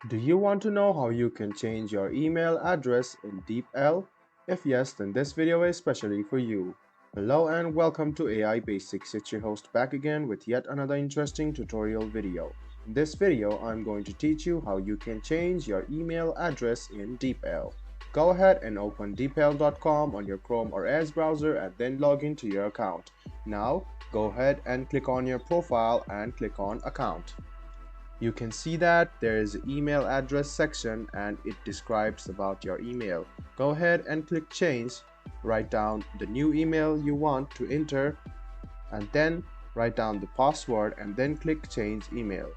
Do you want to know how you can change your email address in DeepL? If yes, then this video is especially for you. Hello and welcome to AI Basics. It's your host back again with yet another interesting tutorial video. In this video, I'm going to teach you how you can change your email address in DeepL. Go ahead and open deepl.com on your Chrome or Edge browser and then log into your account. Now, go ahead and click on your profile and click on Account. You can see that there is an email address section and it describes about your email. Go ahead and click change, write down the new email you want to enter and then write down the password and then click change email.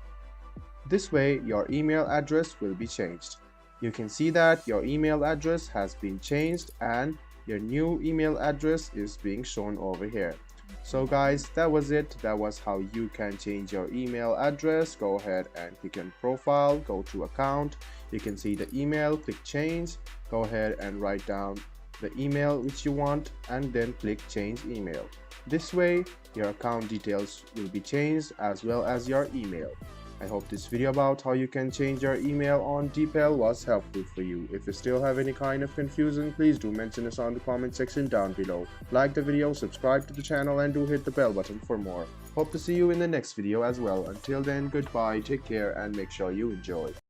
This way your email address will be changed. You can see that your email address has been changed and your new email address is being shown over here. So guys, that was it. That was how you can change your email address. Go ahead and click on profile, go to account. You can see the email, click change. Go ahead and write down the email which you want and then click change email. This way your account details will be changed as well as your email. I hope this video about how you can change your email on DeepL was helpful for you. If you still have any kind of confusion, please do mention us on the comment section down below. Like the video, subscribe to the channel and do hit the bell button for more. Hope to see you in the next video as well. Until then, goodbye, take care and make sure you enjoy.